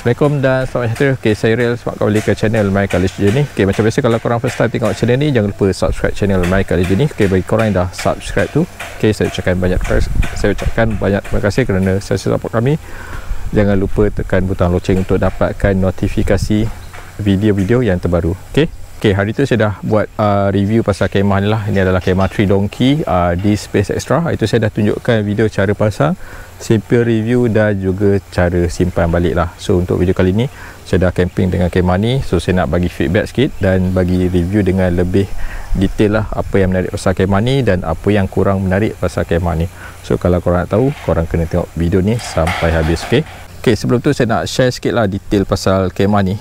Assalamualaikum dan selamat sejahtera. Okay, saya Real, selamat kembali ke channel My College Journey. Okay, macam biasa kalau korang first time tengok channel ni, jangan lupa subscribe channel My College Journey. Okay, bagi korang yang dah subscribe tu, okay, saya ucapkan banyak terima kasih kerana saya support kami. Jangan lupa tekan butang loceng untuk dapatkan notifikasi video-video yang terbaru. Okay, hari tu saya dah buat review pasal kemah ni lah. Ini adalah kemah Three Donkey di Space Extra. Itu saya dah tunjukkan video cara pasang, simple review dan juga cara simpan balik lah. So untuk video kali ni saya dah camping dengan kemah ni, so saya nak bagi feedback sikit dan bagi review dengan lebih detail lah apa yang menarik pasal kemah ni dan apa yang kurang menarik pasal kemah ni. So kalau korang nak tahu, korang kena tengok video ni sampai habis. Okay, sebelum tu saya nak share sikit lah detail pasal kemah ni.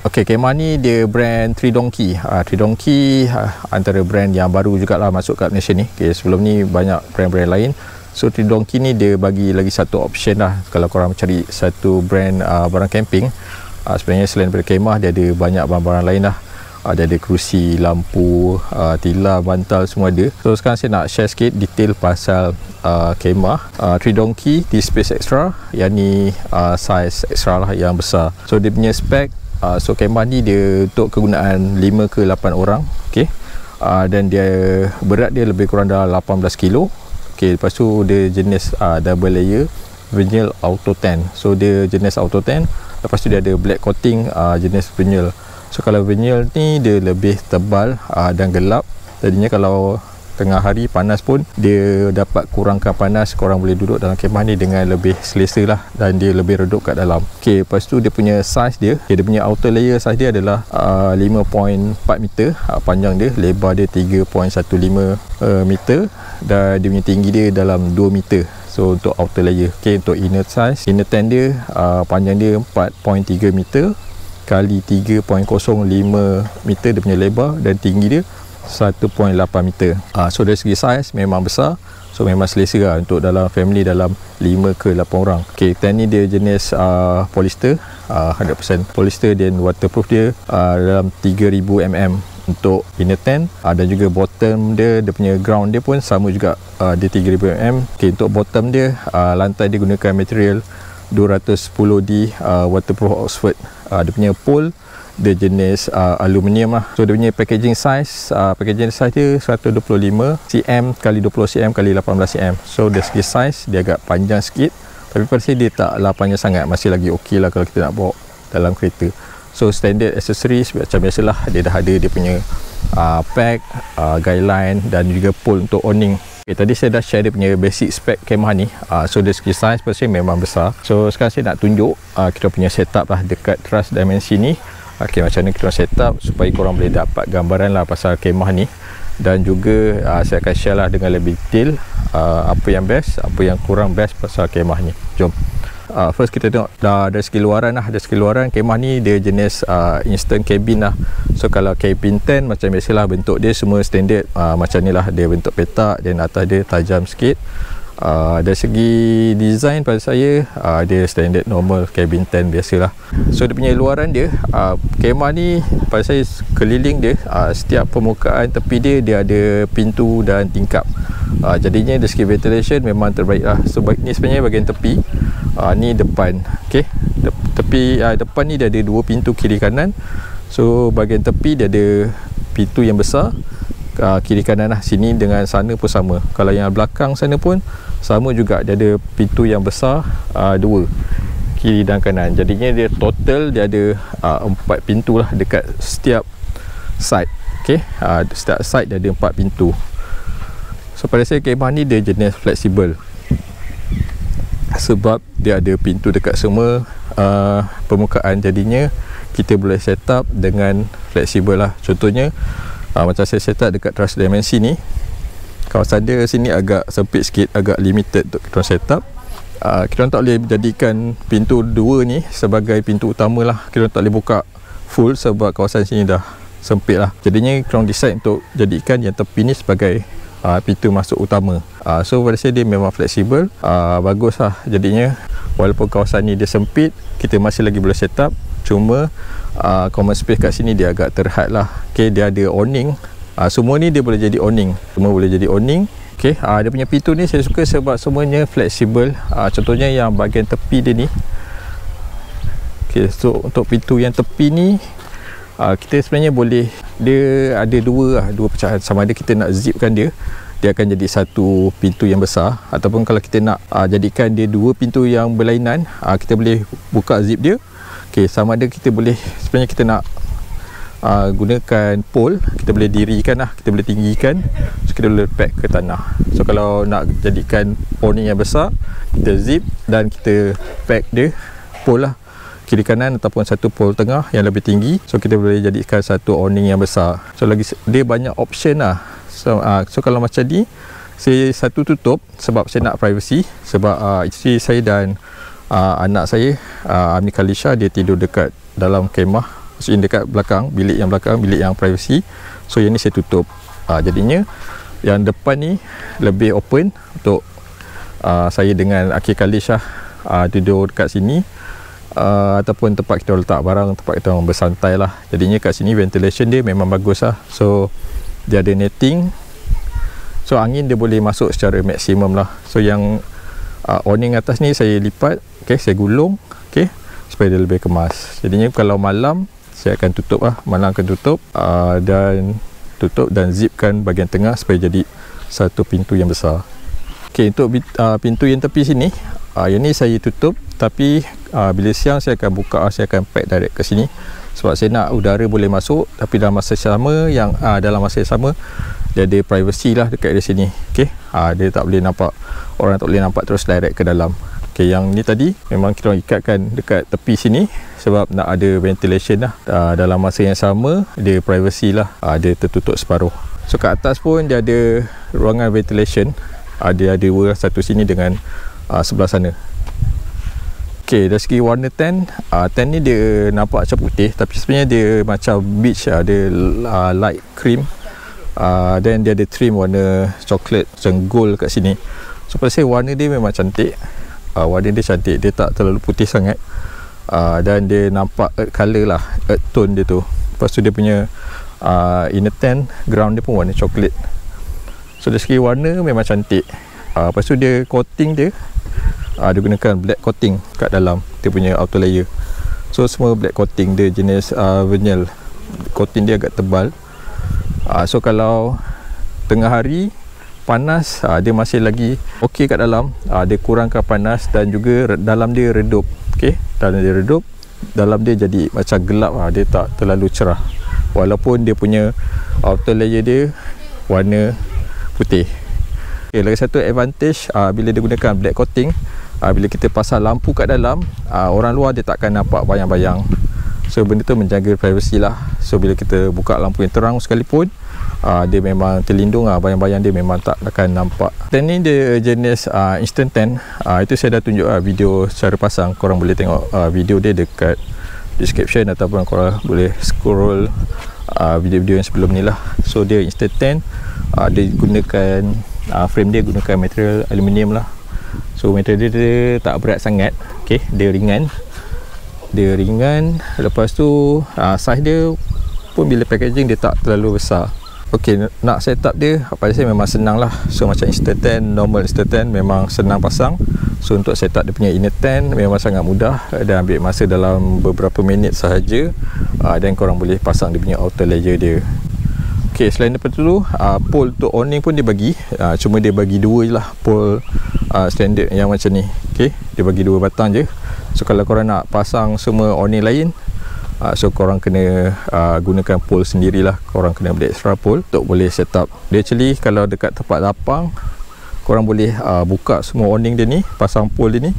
Okay, kemah ni dia brand Three Donkey. Three Donkey antara brand yang baru jugalah masuk kat Malaysia ni. Okay, sebelum ni banyak brand-brand lain. So Three Donkey ni dia bagi lagi satu option lah kalau korang mencari satu brand barang camping. Sebenarnya selain daripada kemah, dia ada banyak barang-barang lain lah. Dia ada kerusi, lampu, tilam, bantal, semua ada. So sekarang saya nak share sikit detail pasal kemah Three Donkey di Space Extra, yang ni size extra lah, yang besar. So dia punya spek, so kemah ni dia untuk kegunaan 5 ke 8 orang. Okay, dan dia berat dia lebih kurang dah 18 kilo. Okay, lepas tu dia jenis double layer vinyl auto tan. So dia jenis auto tan. Lepas tu dia ada black coating jenis vinyl. So kalau vinyl ni dia lebih tebal dan gelap. Jadinya kalau tengah hari panas pun dia dapat kurangkan panas. Korang boleh duduk dalam kemah ni dengan lebih selesa lah, dan dia lebih redup kat dalam. Okay, lepas tu dia punya size dia, dia punya outer layer size dia adalah 5.4 meter panjang dia, lebar dia 3.15 meter, dan dia punya tinggi dia dalam 2 meter. So untuk outer layer. Okay, untuk inner size, inner tan dia panjang dia 4.3 meter kali 3.05 meter dia punya lebar, dan tinggi dia 1.8 meter. So dari segi saiz memang besar. So memang selesa lah untuk dalam family dalam 5 ke 8 orang. Okay, tan ni dia jenis polyester, 100% polyester, dan waterproof dia dalam 3000 mm untuk inner tan. Dan juga bottom dia punya ground dia pun sama juga, dia 3000 mm. Okay, untuk bottom dia lantai dia gunakan material 210D waterproof Oxford. Dia punya pole dia jenis aluminium lah. So dia punya packaging size, dia 125 cm kali 20 cm kali 18 cm. So dari segi size dia agak panjang sikit, tapi pada saya dia taklah panjang sangat, masih lagi okey lah kalau kita nak bawa dalam kereta. So standard accessories macam biasalah, dia dah ada dia punya pack, guideline dan juga pole untuk awning. Okay, tadi saya dah share dia punya basic spec kemah ni. So dari segi size pasti memang besar. So sekarang saya nak tunjuk kita punya setup lah dekat truss dimensi ni. Okay, macam mana kita setup supaya korang boleh dapat gambaran lah pasal kemah ni. Dan juga saya akan share lah dengan lebih detail apa yang best, apa yang kurang best pasal kemah ni. Jom. First kita tengok dari segi luaran lah. Dari segi luaran, kemah ni dia jenis instant cabin lah. So kalau cabin tent macam biasalah, bentuk dia semua standard macam ni lah, dia bentuk petak dan atas dia tajam sikit. Dari segi design pada saya dia standard normal cabin tent biasalah. So dia punya luaran dia, kemah ni pada saya keliling dia, setiap permukaan tepi dia ada pintu dan tingkap. Jadinya dari segi ventilation memang terbaik lah. So ni sebenarnya bahagian tepi, ni depan. Okay, tepi depan ni dia ada dua pintu kiri kanan. So bahagian tepi dia ada pintu yang besar, kiri kanan lah. Sini dengan sana pun sama. Kalau yang belakang sana pun sama juga, dia ada pintu yang besar dua, kiri dan kanan. Jadinya dia total dia ada 4 pintu lah dekat setiap side. Okay, setiap side dia ada 4 pintu. So pada saya kemah ni dia jenis fleksibel, sebab dia ada pintu dekat semua permukaan. Jadinya kita boleh set up dengan fleksibel lah. Contohnya macam saya set up dekat truss dimensi ni, kawasan dia sini agak sempit sikit, agak limited untuk kita set up. Kita tak boleh jadikan pintu dua ni sebagai pintu utama lah. Kita tak boleh buka full sebab kawasan sini dah sempit lah. Jadinya kita decide untuk jadikan yang tepi ni sebagai pintu masuk utama. So pada saya dia memang fleksibel, bagus lah. Jadinya walaupun kawasan ni dia sempit, kita masih lagi boleh set up. Cuma common space kat sini dia agak terhad lah. Okay, dia ada awning. Semua ni dia boleh jadi awning. Semua boleh jadi awning. Okay, dia punya pintu ni saya suka sebab semuanya fleksibel. Contohnya yang bahagian tepi dia ni, Okay, so untuk pintu yang tepi ni kita sebenarnya boleh, dia ada dua pecahan. Sama ada kita nak zipkan dia akan jadi satu pintu yang besar, ataupun kalau kita nak jadikan dia dua pintu yang berlainan, kita boleh buka zip dia. Okay, sama ada kita boleh, sebenarnya kita nak gunakan pole, kita boleh dirikan lah, kita boleh tinggikan, so kita boleh pack ke tanah. So kalau nak jadikan awning yang besar, kita zip dan kita pack dia pole lah, kiri kanan ataupun satu pole tengah yang lebih tinggi. So kita boleh jadikan satu awning yang besar. So lagi dia banyak option lah. So kalau macam ni, saya satu tutup sebab saya nak privacy, sebab isteri saya dan anak saya, Ami Kalisha, dia tidur dekat dalam kemah, maksudnya dekat belakang, bilik yang privacy. So yang ni saya tutup. Jadinya yang depan ni lebih open untuk saya dengan Akhi Kalisha tidur dekat sini, ataupun tempat kita letak barang, tempat kita orang bersantai lah. Jadinya kat sini ventilation dia memang bagus lah. So dia ada netting, so angin dia boleh masuk secara maksimum lah. So yang awning atas ni saya lipat, okay, saya gulung, okay, supaya dia lebih kemas. Jadinya kalau malam saya akan tutup lah, malam akan tutup dan zipkan bahagian tengah supaya jadi satu pintu yang besar. Okay, untuk pintu yang tepi sini, yang ni saya tutup, tapi bila siang saya akan buka, saya akan pack direct ke sini sebab saya nak udara boleh masuk, tapi dalam masa sama dia ada privacy lah dekat di sini. Okay, dia tak boleh nampak, orang tak boleh nampak terus direct ke dalam. Okay, yang ni tadi memang kita ikatkan dekat tepi sini sebab nak ada ventilation lah. Dalam masa yang sama dia privacy lah, dia tertutup separuh. So kat atas pun dia ada ruangan ventilation, dia ada satu sini dengan sebelah sana. Okay, dari segi warna tent ni dia nampak macam putih, tapi sebenarnya dia macam beige, dia light cream, dan dia ada trim warna coklat macam gold kat sini. So pada saya warna dia memang cantik, dia tak terlalu putih sangat, dan dia nampak earth colour lah, earth tone dia tu. Lepas tu dia punya inner tent, ground dia pun warna coklat. So dari segi warna memang cantik. Lepas tu dia coating dia, dia gunakan black coating kat dalam dia punya outer layer. So semua black coating dia, jenis vinyl. Coating dia agak tebal. So kalau tengah hari panas, dia masih lagi okey kat dalam. Dia kurangkan panas dan juga dalam dia redup. Okey, dalam dia redup, dalam dia jadi macam gelap, dia tak terlalu cerah, walaupun dia punya outer layer dia warna putih. Okay, lagi satu advantage bila dia gunakan black coating, bila kita pasang lampu kat dalam, orang luar dia takkan nampak bayang-bayang. So benda tu menjaga privacy lah. So bila kita buka lampu yang terang sekalipun, dia memang terlindung, bayang-bayang dia memang tak akan nampak. Dan ni dia jenis instant tent. Itu saya dah tunjuk video cara pasang. Korang boleh tengok video dia dekat description, ataupun korang boleh scroll video-video yang sebelum ni lah. So dia instant tent, dia gunakan frame dia gunakan material aluminium lah. So material dia tak berat sangat. Okay, dia ringan. Lepas tu size dia pun bila packaging dia tak terlalu besar. Okay, nak setup dia pada saya memang senang lah. So macam instant tent, normal instant tent memang senang pasang. So untuk setup dia punya inner tent memang sangat mudah dan ambil masa dalam beberapa minit sahaja, dan korang boleh pasang dia punya outer layer dia. Okay, selain daripada tu, pole untuk awning pun dia bagi, cuma dia bagi dua je lah pole standard yang macam ni. Okay, dia bagi dua batang je. So kalau korang nak pasang semua awning lain, so korang kena gunakan pole sendirilah. Korang kena beli extra pole untuk boleh set up. Dia actually kalau dekat tempat lapang, korang boleh buka semua awning dia ni, pasang pole dia ni,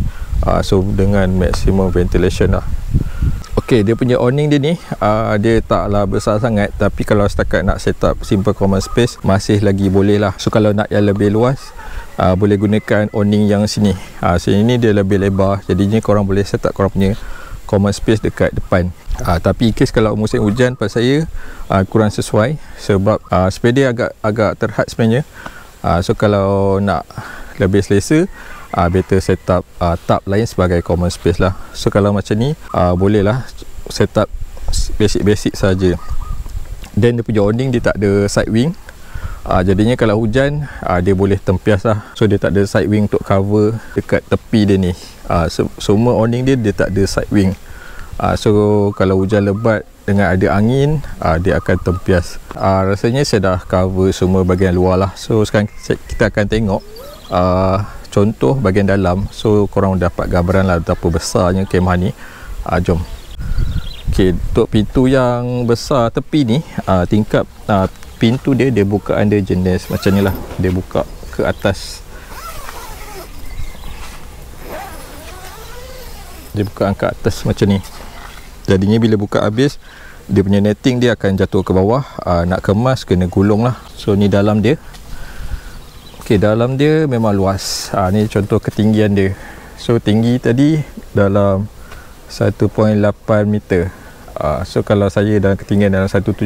so dengan maximum ventilation lah. Ok, dia punya awning dia ni dia taklah besar sangat, tapi kalau setakat nak set up simple common space masih lagi boleh lah. So kalau nak yang lebih luas, boleh gunakan awning yang sini. Sini ni dia lebih lebar, jadinya korang boleh set up korang punya common space dekat depan. Tapi case kalau musim hujan pada saya kurang sesuai, sebab sepeda dia agak terhad sebenarnya. So kalau nak lebih selesa, better set up tub lain sebagai common space lah. So kalau macam ni boleh lah set up basic saja. Dan dia punya awning dia tak ada side wing, jadinya kalau hujan dia boleh tempias lah. So dia tak ada side wing untuk cover dekat tepi dia ni. Semua awning dia tak ada side wing. So kalau hujan lebat dengan ada angin, dia akan tempias. Rasanya saya dah cover semua bahagian luar lah. So sekarang kita akan tengok contoh bahagian dalam. So korang dapat gambaran lah betapa besarnya kemah ni. Jom. Okay, untuk pintu yang besar tepi ni, tingkap pintu dia bukaan dia jenis macam ni lah. Dia buka ke atas. Dia buka ke atas macam ni. Jadinya bila buka habis, dia punya netting dia akan jatuh ke bawah. Nak kemas kena gulung lah. So ni dalam dia. Ok, dalam dia memang luas. Ni contoh ketinggian dia. So tinggi tadi dalam 1.8 meter. So kalau saya dalam ketinggian dalam 175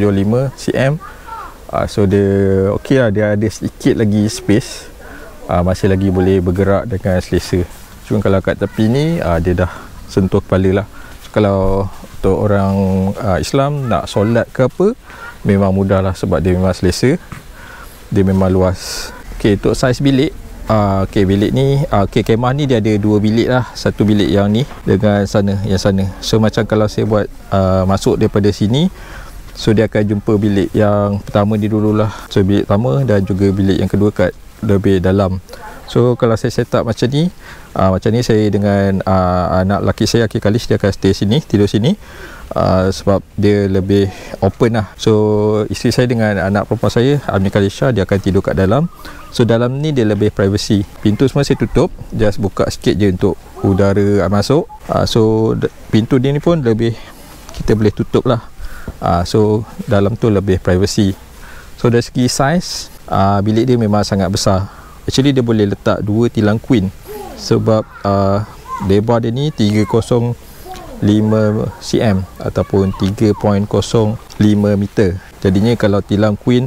cm, so dia ok lah, dia ada sedikit lagi space. Masih lagi boleh bergerak dengan selesa. Cuma kalau kat tepi ni, dia dah sentuh kepala lah. So, kalau untuk orang Islam nak solat ke apa, memang mudah lah sebab dia memang selesa. Dia memang luas. Ok, untuk saiz bilik, bilik ni, kemah ni dia ada dua bilik lah. Satu bilik yang ni dengan yang sana. So macam kalau saya buat masuk daripada sini, so dia akan jumpa bilik yang pertama ni dululah. So bilik pertama dan juga bilik yang kedua kat lebih dalam. So kalau saya set up macam ni, saya dengan anak lelaki saya, Akhi Khalis, dia akan stay sini, tidur sini, sebab dia lebih open lah. So isteri saya dengan anak perempuan saya, Amni Khalisha, dia akan tidur kat dalam. So dalam ni dia lebih privacy. Pintu semua saya tutup, just buka sikit je untuk udara masuk. So pintu dia ni pun lebih, kita boleh tutup lah. So dalam tu lebih privacy. So dari segi saiz, bilik dia memang sangat besar. Actually dia boleh letak 2 tilang queen sebab lebar dia ni 305 cm ataupun 3.05 meter. Jadinya kalau tilang queen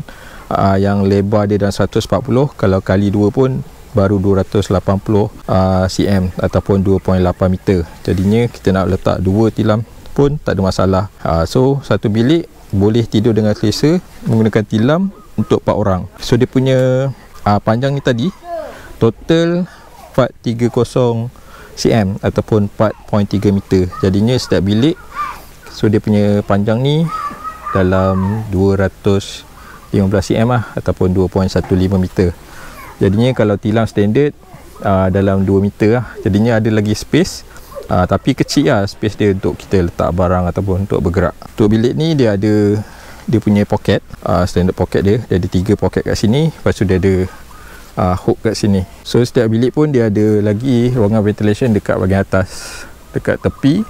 yang lebar dia dalam 140, kalau kali 2 pun baru 280 cm ataupun 2.8 meter. Jadinya kita nak letak 2 tilam pun tak ada masalah. So satu bilik boleh tidur dengan selesa menggunakan tilam untuk 4 orang. So dia punya panjang ni tadi total 430 cm ataupun 4.3 meter. Jadinya setiap bilik, so dia punya panjang ni dalam 215 cm lah, ataupun 2.15 meter. Jadinya kalau tilam standard dalam 2 meter lah. Jadinya ada lagi space, tapi kecil lah space dia untuk kita letak barang ataupun untuk bergerak. Untuk bilik ni dia ada dia punya pocket, standard pocket dia ada 3 pocket kat sini. Lepas tu dia ada hook kat sini. So setiap bilik pun dia ada lagi ruangan ventilation dekat bahagian atas, dekat tepi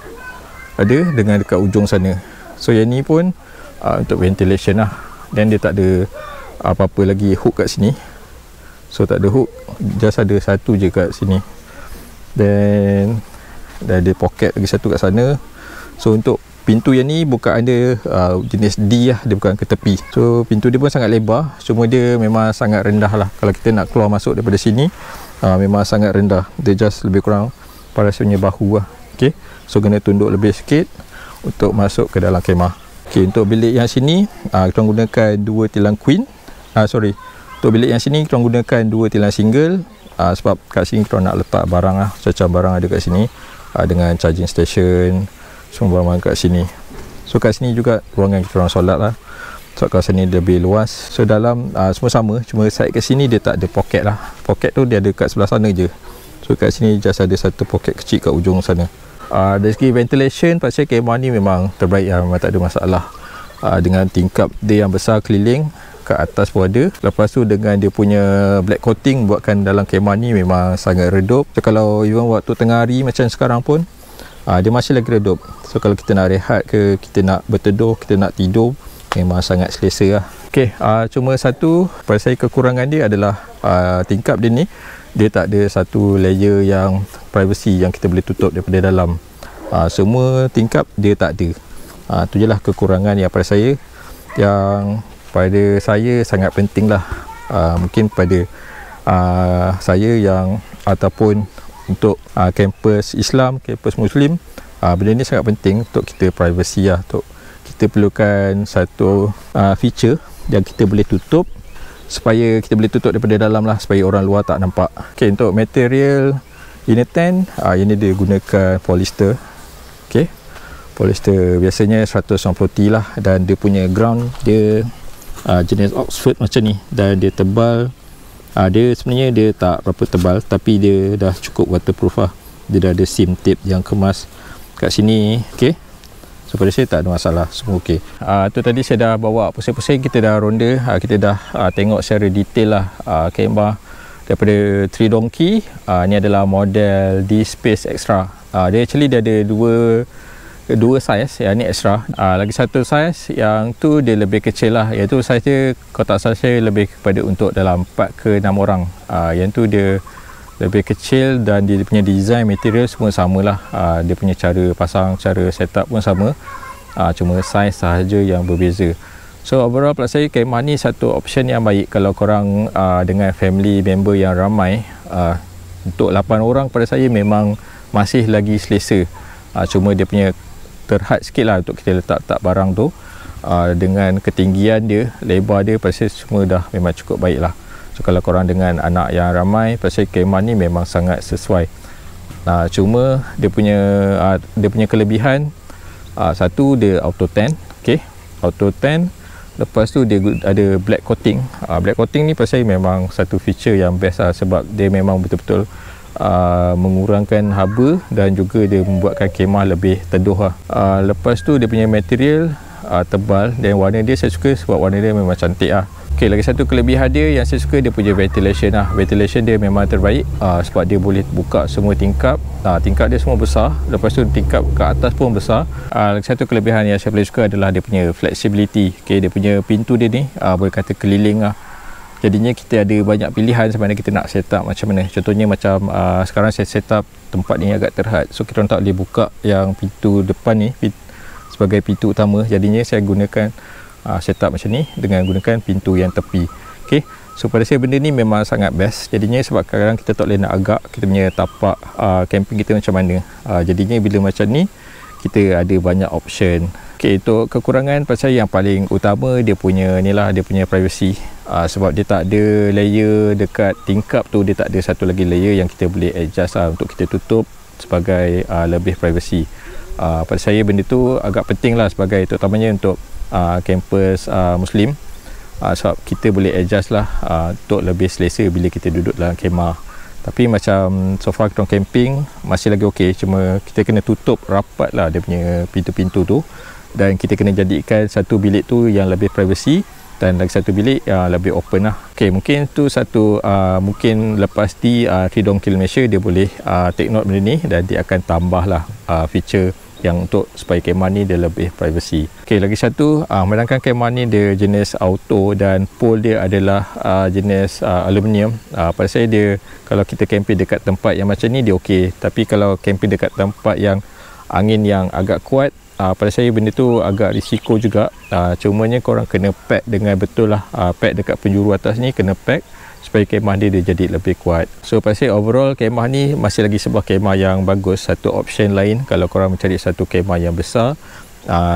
ada, dengan dekat ujung sana. So yang ni pun untuk ventilation lah. Dan dia tak ada apa-apa lagi hook kat sini. So tak ada hook, just ada satu je kat sini. Then ada pocket lagi satu kat sana. So untuk pintu yang ni bukaan dia jenis D lah, dia bukan ke tepi. So pintu dia pun sangat lebar, cuma dia memang sangat rendah lah. Kalau kita nak keluar masuk daripada sini, memang sangat rendah. Dia just lebih kurang pada punya bahu lah. Okay, so kena tunduk lebih sikit untuk masuk ke dalam kemah. Okay, untuk bilik yang sini kita gunakan 2 tilang queen. Untuk bilik yang sini kita gunakan 2 tilang single, sebab kat sini kita nak letak barang lah, macam barang ada kat sini, dengan charging station, semua barang kat sini. So kat sini juga ruangan kita orang solat lah. So kawasan ni lebih luas. So dalam semua sama, cuma side kat sini dia tak ada pocket lah. Pocket tu dia ada kat sebelah sana je. So kat sini just ada satu pocket kecil kat ujung sana. Dari segi ventilation, pasal kemah ni memang terbaik lah, memang tak ada masalah. Dengan tingkap dia yang besar keliling, kat atas pun ada. Lepas tu dengan dia punya black coating buatkan dalam kemah ni memang sangat redup. So kalau even waktu tengah hari macam sekarang pun, dia masih lagi redup. So kalau kita nak rehat ke, kita nak berteduh, kita nak tidur, memang sangat selesa lah. Ok, cuma satu pada saya kekurangan dia adalah tingkap dia ni, dia tak ada satu layer yang privacy yang kita boleh tutup daripada dalam. Semua tingkap dia tak ada. Tu je lah kekurangan yang pada saya, yang pada saya sangat penting lah. Mungkin pada saya yang ataupun untuk kampus Islam, kampus Muslim, benda ni sangat penting untuk kita privacy lah. Untuk kita perlukan satu feature yang kita boleh tutup, supaya kita boleh tutup daripada dalam lah, supaya orang luar tak nampak. Ok, untuk material inner tent, ini dia gunakan polyester. Ok, Polyester biasanya 190T lah, dan dia punya ground dia jenis Oxford macam ni, dan dia tebal. Dia sebenarnya dia tak berapa tebal, tapi dia dah cukup waterproof lah. Dia dah ada seam tape yang kemas kat sini. Okay, so pada saya tak ada masalah, semua ok. Tu tadi saya dah bawa pusing-pusing, kita dah ronda, kita dah tengok secara detail lah kemah daripada 3 Donkey. Ni adalah model D-Space Extra. Dia actually dia ada dua saiz, yang ni extra. Lagi satu saiz yang tu dia lebih kecil lah, iaitu saiz dia kotak saiz dia lebih kepada untuk dalam 4 ke 6 orang. Yang tu dia lebih kecil, dan dia punya design material semua sama lah. Dia punya cara pasang, cara setup pun sama, cuma saiz sahaja yang berbeza. So overall pada saya kemah ni satu option yang baik kalau korang dengan family member yang ramai. Untuk 8 orang pada saya memang masih lagi selesa. Cuma dia punya terhad sikit lah untuk kita letak barang tu. Dengan ketinggian dia, lebar dia, pasal semua dah memang cukup baik lah. So kalau korang dengan anak yang ramai, pasal kemah ni memang sangat sesuai. Cuma dia punya kelebihan, satu dia auto tan. Okay, auto tan. Lepas tu dia ada black coating. Black coating ni pasal memang satu feature yang best lah, sebab dia memang betul-betul mengurangkan haba, dan juga dia membuatkan kemah lebih teduh lah. Lepas tu dia punya material tebal, dan warna dia saya suka sebab warna dia memang cantik lah. Ok, lagi satu kelebihan dia yang saya suka, dia punya ventilation lah. Ventilation dia memang terbaik, sebab dia boleh buka semua tingkap. Tingkap dia semua besar, lepas tu tingkap ke atas pun besar. Lagi satu kelebihan yang saya paling suka adalah dia punya flexibility. Ok, dia punya pintu dia ni boleh kata keliling lah. Jadinya kita ada banyak pilihan sebenarnya kita nak set up macam mana. Contohnya macam sekarang saya set up tempat ni agak terhad, so kita tak boleh buka yang pintu depan ni sebagai pintu utama. Jadinya saya gunakan set up macam ni dengan gunakan pintu yang tepi. Okay, so pada saya benda ni memang sangat best. Jadinya sebab kadang kita tak boleh nak agak kita punya tapak camping kita macam mana. Jadinya bila macam ni kita ada banyak option. Okay, untuk kekurangan pasal yang paling utama dia punya ni lah, dia punya privacy. Sebab dia tak ada layer dekat tingkap tu, dia tak ada satu lagi layer yang kita boleh adjust lah untuk kita tutup sebagai lebih privacy. Pada saya benda tu agak penting lah, sebagai terutamanya untuk campus Muslim. Sebab kita boleh adjust lah untuk lebih selesa bila kita duduk dalam kemah. Tapi macam so far kita camping masih lagi ok, cuma kita kena tutup rapat lah dia punya pintu-pintu tu, dan kita kena jadikan satu bilik tu yang lebih privacy, dan lagi satu bilik yang lebih open lah. Ok, mungkin tu satu mungkin lepas di 3 Donkey Malaysia dia boleh take note benda ni, dan dia akan tambah lah feature yang untuk supaya kemah ni dia lebih privacy. Ok, lagi satu, sedangkan kemah ni dia jenis auto, dan pole dia adalah jenis aluminium. Pada saya dia, kalau kita camping dekat tempat yang macam ni dia ok, tapi kalau camping dekat tempat yang angin yang agak kuat, pada saya benda tu agak risiko juga. Cumanya korang kena pack dengan betul lah, pack dekat penjuru atas ni kena pack supaya kemah dia jadi lebih kuat. So pada saya overall kemah ni masih lagi sebuah kemah yang bagus. Satu option lain kalau korang mencari satu kemah yang besar,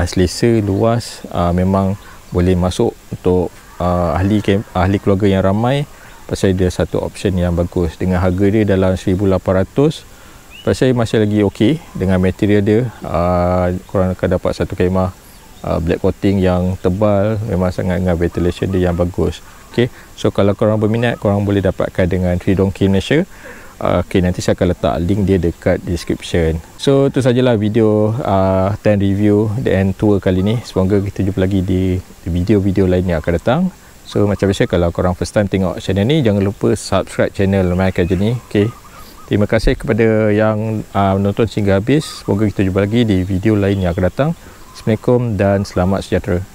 selesa, luas, memang boleh masuk untuk ahli keluarga yang ramai. Pasal dia satu option yang bagus dengan harga dia dalam 1,800. Pasal masih lagi ok dengan material dia. Korang akan dapat satu kemah black coating yang tebal, memang sangat dengan ventilation dia yang bagus. Ok, so kalau korang berminat, korang boleh dapatkan dengan 3 Donkey Malaysia. Ok, nanti saya akan letak link dia dekat description. So itu sajalah video 10 review dan tour kali ni. Semoga kita jumpa lagi di video-video lain yang akan datang. So macam biasa, kalau korang first time tengok channel ni, jangan lupa subscribe channel Michael Journey. Ok, terima kasih kepada yang menonton sehingga habis. Semoga kita jumpa lagi di video lain yang akan datang. Assalamualaikum dan selamat sejahtera.